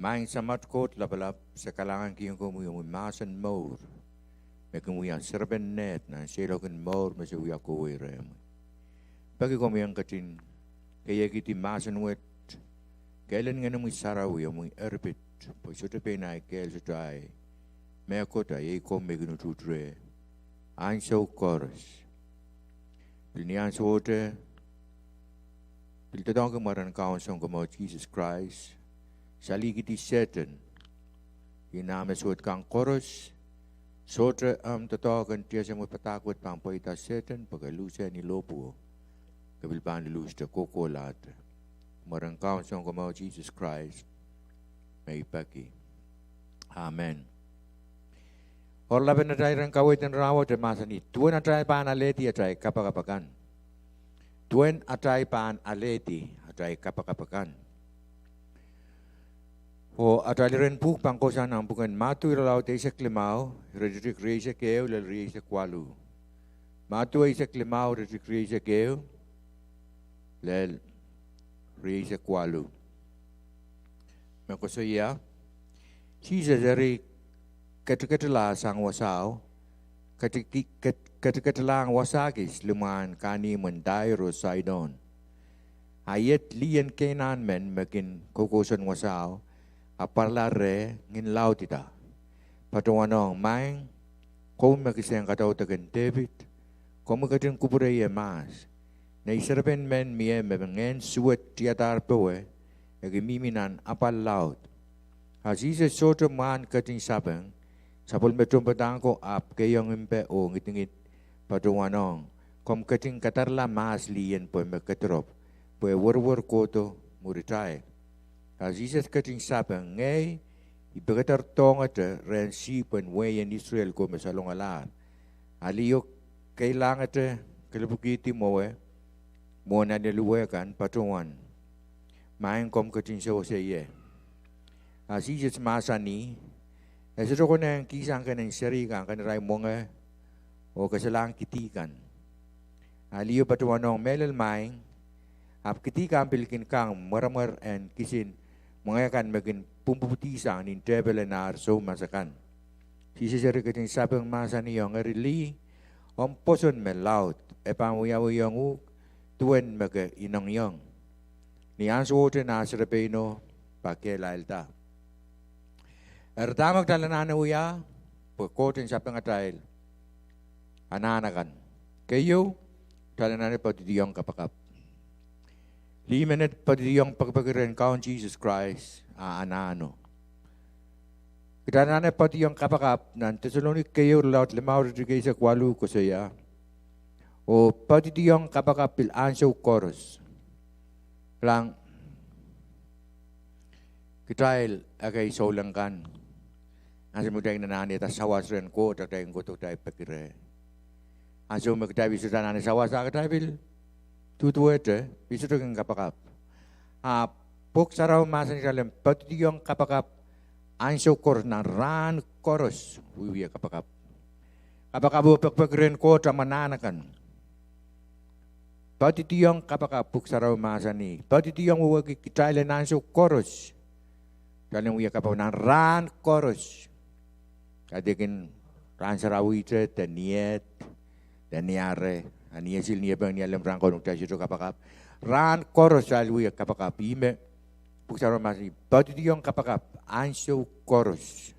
Maing samat kot labalap sa kalangan kiyong kumuyong masan maur. May kumuyang serben net na silokin maur masuya kuwi rem. Bagi kumuyang katin kaya kiti masan wet. Kailan nga namoy saraw yung mga erbit. Pag suta pinay kail sutay. May akota ay kom may ginututre. Ayn sa koros. Pilinian sa wote. Pilitadong kamaran kaon sa kamaw Jesus Christ. Saligiti Satan. Iname suot kang koros. Sotre tatawagan tiya sa mga patakot pang paita Satan. Pagalusa ni Lopo. Kabilpan ni Luz na kukulat. Marangkaw sa kamaw Jesus Christ. May ipaki. Amen. Orlaban na tayo ng kawit ng rawat at masanit. Tuwan at tayo paan aleti at tayo kapakapakan. Tuwan at tayo paan aleti at tayo kapakapakan. O at tayo rin po pangkosan ang bukan matu iralaw tayo sa klimaw, redrik rey sa keo, lalri sa kwalu. Matu ay sa klimaw, redrik rey sa keo, lal rey sa kwalu. Makosoya, siya dari katikatala sang wasaw, katikatala ang wasagis lumaan kani manday rosaydon. Ayat liyan kenan men makin kukusan wasaw, aparlare ngin lautita. Patuwanong maing, kung makisayang kataw tagan David, kung makatin kupuray mas, na isarapin men miye mabangen suwat tiyatar pawe, agimiminan apal laut. Jesus soto man kating sabang, sapul metong patang ko ap kayong impe o ngitingit patuwanong, kung kating katarla mas liyan po makatrop, po warwar koto muritay. Jesus kating sabang ngay, ibagatar tong at ren sipan wayan Israel ko masalong alar. Aliyok kailangan at kalabukiti mo mo na niluwekan patungan. Maing kom kating sa oseye. Jesus masani, nasito ko na ang kisang ka ng sarikan kaniray mga o kasalang kitikan. Aliyo patuwanong melal maing, ap kitikan pilkin kang maramar and kisin, mga kan maging pumputisang nin tebel na arso masakan. Sisisari kating sabang masa niyong arili, om poson melaut, e pamuyawayong u, tuwen maga inong yong. Ni anso ote na sarapeno, pakelail ta. Ertamag talanan uya, pagkotin sa pangatayl, ananakan. Kayo, talanan patidiyong kapakap. 5 minutes patidiyong pagpagirin kaon Jesus Christ, anano. Kitananan patidiyong kapakap, nan Tesalonik kayo laut limaw rin sa kwalu ko saya. O patidiyong kapakap pilanso koros. Lang, kitayl agay solangkan. Ang simutay na nani, tas sawas rin ko, tatayang ko tayo pagkire. Ang sumagtay, biso na nani, sawas akatay, bil. Tutuwete, biso kang kapakap. Puk saraw masan kalim, pati yung kapakap, ang sukor na ran koros, uwiya kapakap. Kapakap, pagpagkire ko, tamananakan. Pati yung kapakap, puk saraw masan ni, pati yung uwagi kitayla na koros. Kaling uwiya kapakap, na ran koros. Kadikin ran sarawite, taniet, taniare, aniyasil niya bang niyalam ran konong tayo sito kapakap. Ran koros alwi kapakap, ime, puksaro masi, patidiyong kapakap, anso koros.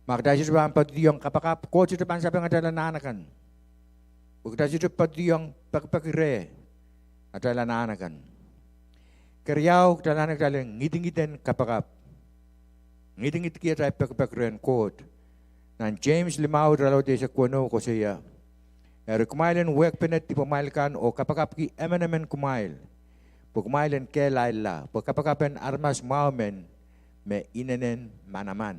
Makadasyo sa bang patidiyong kapakap, kotso ito pansabi nga talananakan. Pagkadasyo ito patidiyong pagpakire, at talananakan. Karyaw, talanak talang ngiting-ngitin kapakap. Ngiting-ngit kaya tayo pagpakiren kot. Nan James limaw ralaw tayo sa kuwano ko siya. Kumailan wek pinet ti pamailkan o kapakap ki emenemen kumail. Pagkumailan kelail la. Pagkapakapen armas maumen me inanen manaman.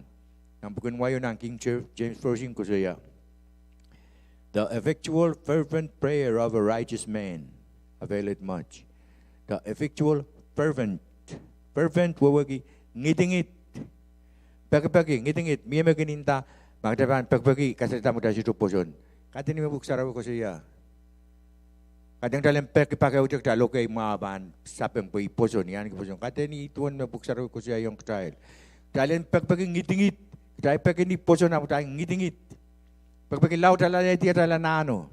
Nang pagkunwayo ng King James Version ko siya. The effectual fervent prayer of a righteous man availeth much. The effectual fervent wawagi ngitingit. Pagpagi ngitingit miya maganinta magtaban pagpagi kasalita mo tayo sa tuposon. Kati ni mabuksaraw ko siya. Kadang dalam pakai ujak dah lokai maban sapeng pui poson yan ke poson. Kata ni tuan me buksar ko siya yung katail. Dalam pakai ngitingit. Dai pakai ni poson apa dai ngitingit. Pakai laut dalam dia dalam nano.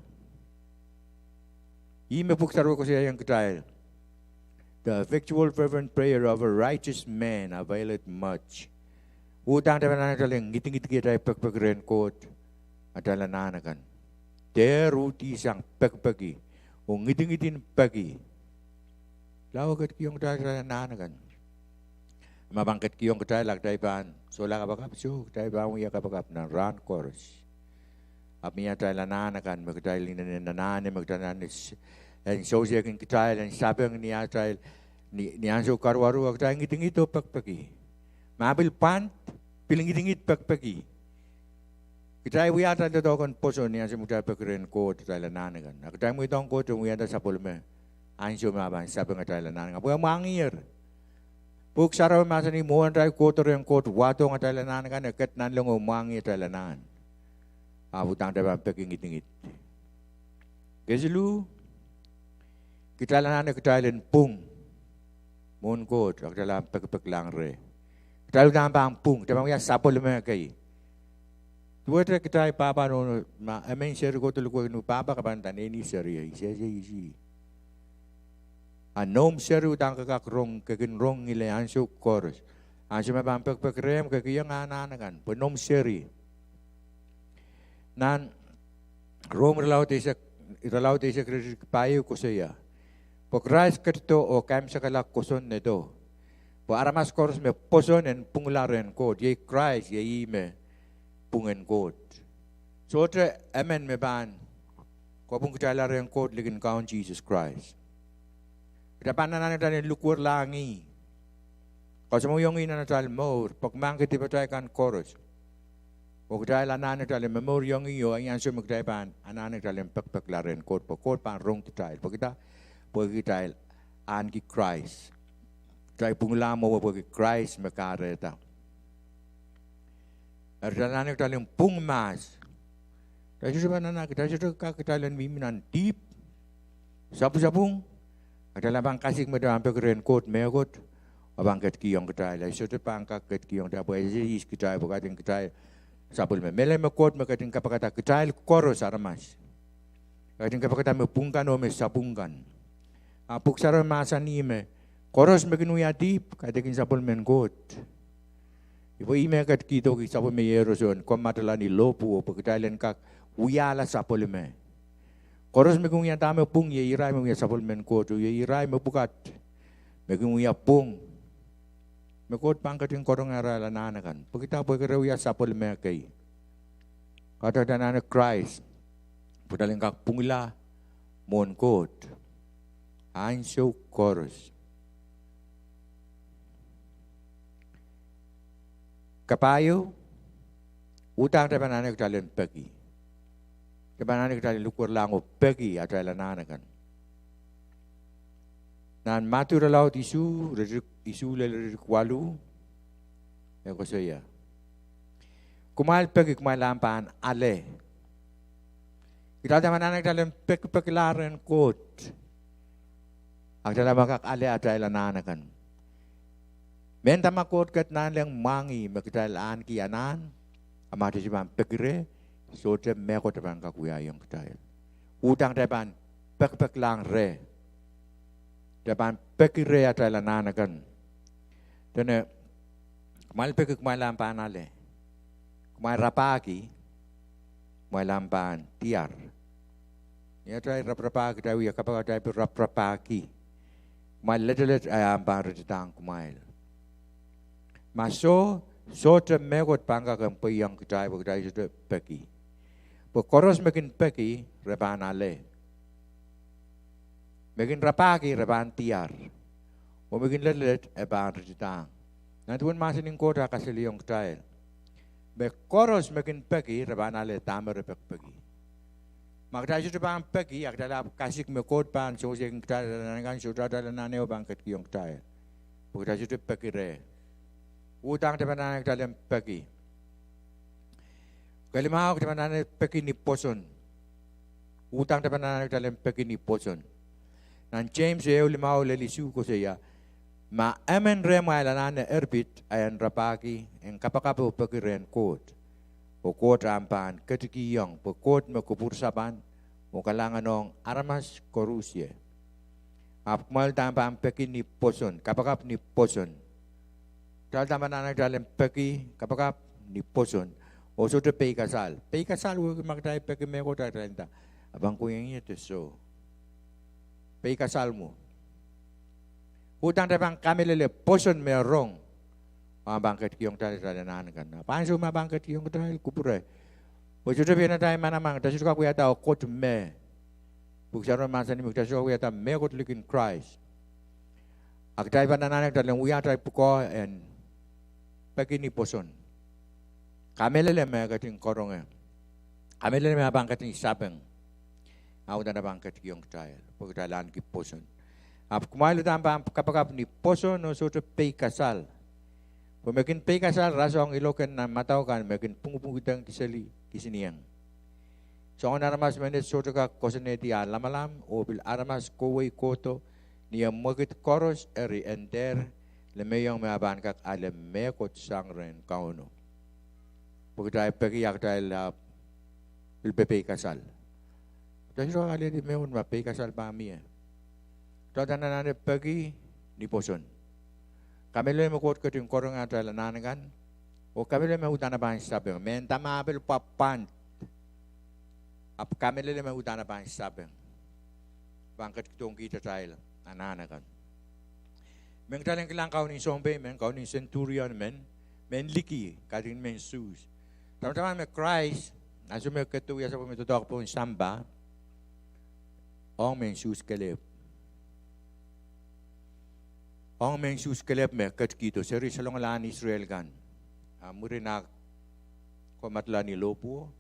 I me buksar ko siya yung katail. The effectual fervent prayer of a righteous man availeth much. Utang dalam dalam ngitingit kita pakai raincoat adalah nanakan. Teruti sang pakai kung ngiting-ngiting pagi, lawagat kiyong dahil nanagan. Mabangkat kiyong katay lagday pan, so lakabakap so, katay ba mong yakabakap ng run chorus. Apinya tayo nanagan, magkatay linanani, magtananis, and so siya king katay, and sabi ang niya tayo, niyan so karwaru, katay ngiting-ito pagpagi. Mabil pan, piling ngiting-it pagpagi. Kita ibu ada tu kan poson ni asyik muda pekerin kot Thailand kan. Aku dah mui tong kot tu mui ada sapul me. Anjur maban siapa ngat Thailand kan. Apa mangir? Buk sarau masa ni muan rai kot orang kot wato ngat Thailand kan. Ket nan lengo mangir Thailand. Abu tang dapat peking ngit. Keselu kita Thailand pung. Mun kot aku dalam pek lang re. Kita dalam bang pung. Kita mui sapul me kai. Dua kita papa no ma amen share ko tu ko no papa kapan tan ini share isi anom share utang ka krong ke rong ile ansu kors ansu ma pam pek rem ke yang ana kan penom share nan rom relaut isa payu ko saya pokrais kerto o kam sakala koson nedo po aramas kors me poson en punglaren ko ye Christ ye ime pungan kot. So tra amen me ban. Ko pung kita larang kot ligin kaun Jesus Christ. Kita panan na tayo lukur langi. Kasi mo yung ina na tayo more. Pag mangkit iba tayo kan chorus. O kita lanan na tayo memor yung iyo ang yan sumag tayo pan. Anan na tayo pagpaklaren kot. Pag kot pan rong tayo. Pag kita anki Christ. Tayo pung lamo pag Christ makareta. Adalah kita yang pung mas. Kita cuba nana kita kita yang miminan deep. Sapu-sapung. Adalah bang kasih mereka hampir keren kot megot. Abang ket kiyong kita. Lai sudah pangkat ket kiyong kita. Boleh jadi kita bukan kita sapul me. Mele mekot mekatin kapakata kita koros aramas. Katin kapakata mepungkan o me sapungkan. Apuk saran masa ni me. Koros mekinuya deep. Katin sapul men kot. Ipo ime kat kito ki sapo me yeroson ko matala ni lopu o pagkailan kak uyala sapol me. Koros me kung yan tame pung ye iray me sapol men ko to ye iray me bukat. Me kung ya pung. Me kot pangkat yung korong arala nanakan. Pagkita po karaw ya sapol me kay. Kata danana Christ. Pudaling kak pungila mon kot. Anso koros. Kapayo, utang tayo nanak tayo pagi. Tayo nanak tayo lukur lango pagi at tayo nanakan. Nan maturalaw isu lelirik walu, ko saya. Kumail pagi kumail lampaan ale. Kita tayo nanak tayo paglaran kot. Ang tayo makak ale at tayo nanakan. Menta makot kat nan lang mangi magkitalaan kianan amati si pekire so te meko te bang kakuya yung kitail utang te ban pek lang re te ban pekire atala nanakan tene kumal pek kumal lampan ale kumal rapaki kumal lampan tiar ya try rapaki tayo ya kapag tayo rapaki kumal ledelet ayam ban retang kumal Maso, te megot pangka kampai yang kita sudah peki. Koros makin peki, reban ale. Makin rapaki, reban tiar. O makin lelet, reban retang. Nanti pun masih ning kota kasih liang kita. Koros makin peki, reban ale tamer peki. Maka sudah bang peki, adalah kasih mekot pan, so yang kita dengan sudah dalam naneo bangkat kiong kita. Kita sudah peki re. Utang tayo nanak tayo pagi. Kalimahaw tayo nanak pagi ni poson. Utang tayo nanak tayo pagi ni poson. Nan James limau le lisu ko siya. Ma amen rema ilanane erbit ayan rapaki en kapakapo pakiren kot. O kot ampan ketikiyong po kot mo kupursapan o kalangan ng aramas korusye. Apmal tampa ang peki ni poson, kapakap ni poson. Dahil tampa na nagdalim peki, kapakap ni poson. O so te pei kasal. Pei kasal huwag magtayo peki meko tayo renta. Abang ko yung ito so. Pei kasal mo. Hutang tapang kami lele poson merong. Ang bangkat kiyong tayo radanan kan. Panso mabangkat kiyong tayo kupure. O so te pei na tayo manamang. Tasyo ka kuya tao kot me. Buksaro masa ni muktasyo kuya tayo me kot likin Christ. Ak tayo panananak tayo uya tayo puko and peki ni poson. Kami lele me kating korong. Kami lele me bangkat ni sabeng. Ako na bangkat kiyong tayo. Pagkatalaan ki poson. Ap kumailo tamba kapag ni poso no so to pay kasal. Pumakin pay kasal raso ang ilokan na mataw kan makin pungupungitang kisiniyang. So ang naramas menet so to ka koseneti alamalam o bil aramas koway koto niya magit koros eri enter lemeyong maban kak alem mekot sangren kauno. Pagkatay pagiyak tayo bil pay kasal. Dahil so alin di meon mapay kasal pa miya. Tata na nane pagi ni poson. Kami le makot ko yung korong ata lananagan. O kami le mahutan na ba ang sabi. Menta mabel papan. Ap kami le mahutan na ba ang sabi. Bangkat kitong kita tayo nananagan. Meng talang kilang kau ni sombe, meng kau ni centurion men liki, kating men sus. Tama-tama me Christ, naso me ketuya sa pumitutok po yung samba, ong men sus kalip. Ang men sus kelep me kat kito seri salong lan Israel kan. Murinak ko matla ni lopo.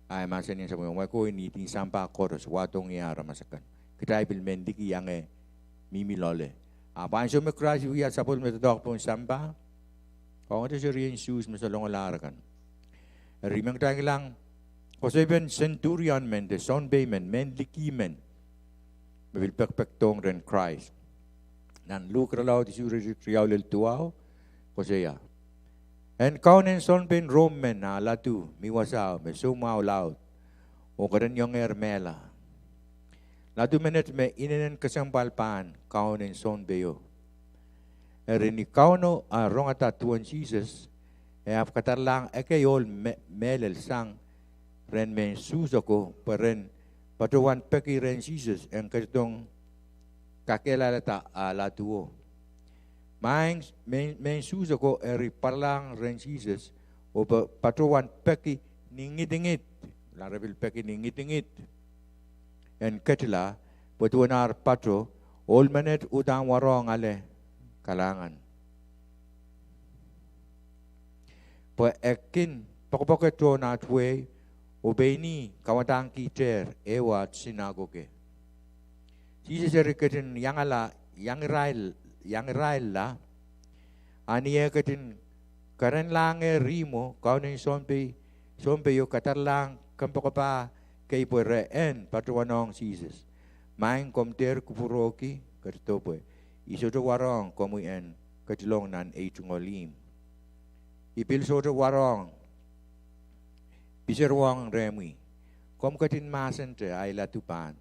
Ay masen sa mo ko ni tin sampa koros watong yara masakan. Kita bil mendiki yang mimilole. Panso me crash wiya sapol me dok pon samba. Kung ito seri sus me salong lar kan. Rimang tang lang ko seven centurion men de son bay men liki men. Bil pekpektong ren Christ. Nan lukra lao di suri riau lel tuau ko siya. En kaunen son ben romen na latu miwasao me sumau lao. O karan yung ermela. Latu menet me inenen kasampalpan kaunen son beyo. Erini kauno a rongata tuan Jesus e ap katarlang ekayol melel sang ren men susoko peren patuan peki ren Jesus en katong kakelalata alatuo. Main suso ko eri parlang ren Jesus o patuan peki ningit-ingit. Larabil peki ningit-ingit. En ketila patuanar patro all manet utang warong ale kalangan. Po ekin pakopaketo na tuwe obeni kawatang kiter ewat sinagoge. Jesus eriketin yang Israel la aniya ketin karen lang rimo kaunin sompe yo katar lang kampokapa kay poreen patuanong Jesus main komter kupuroki kertopo isoto warong komuen katilong nan eitungolim ipil soto warong biserwang remi kom katin masente ay latupan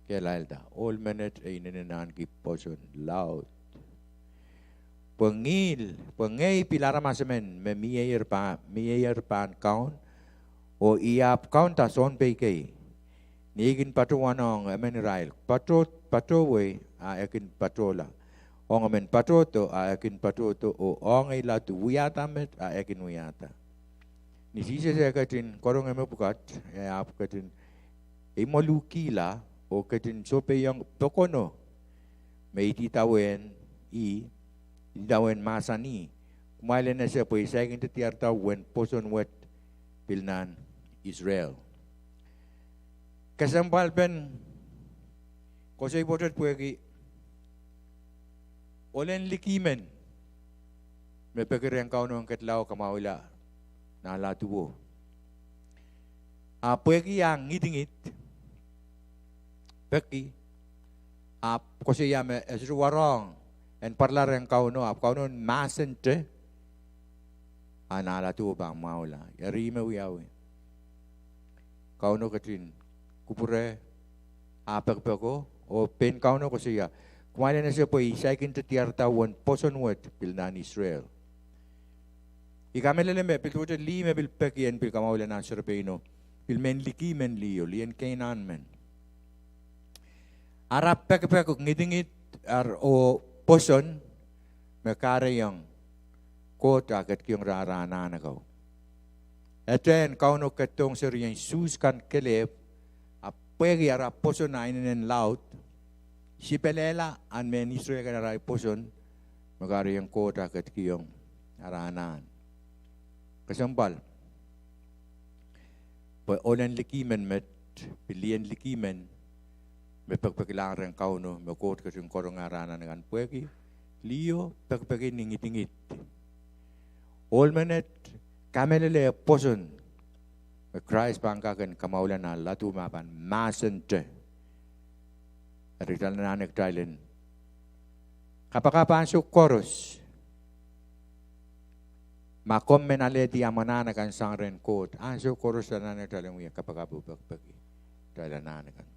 Kelalda, all minute ay nananan ki poson loud. Pengay pilara masamen me miyer pan kaun o iap kaun ta son pe kay. Nigin patuwanong amen Israel. Patowe a ekin patola. Ong amen patoto a ekin patoto o ong ay latu wiyata met a ekin wiyata. Ni sisa sa katin korong eme pukat ap katin imolukila o katin sope yang tokono may titawin titawin masani kumaila na siya po isa yung titiyarta when poson wet pilnan Israel kasampal pen kosay botot po yagi olen likimen may pagkirang kauno ang katlaw kamawila na latubo po yagi yang ngitingit Peki, Kasi me warong en parlar en kauno masente anala tu bang maula yari me wiawi kauno katin kupure peko o pen kauno ko siya kumain na siya po isay kinta tiarta wan poson wet pilnan Israel ikamele me piltuta li me bil pekien pil kamaula na serpeino pil men liki men liyo lien kainan men Arap pek ngidingit o poson mekare yang kota ket kiyong rarana na kau. Eten kau no ketong ser yang suskan kelep apegi ara poson na inen laut si pelela an men Israel kan ara poson mekare yang kota ket kiyong aranan. Kesempal. Olen likimen met pilihan likimen mepagpakilang rin kauno, mekot kasi yung korong aranan ng anpuegi, liyo, pagpagin ningit-ingit. Olmanet, kamelele poson, Christ pangkakan kamaulan na latumapan, masente. Arital na nagtailen. Kapakapan su koros, makom menale di amana kan sang ren kot, anso koros na nagtailen mo yan kapakapupagpagi. Tailan na nagan.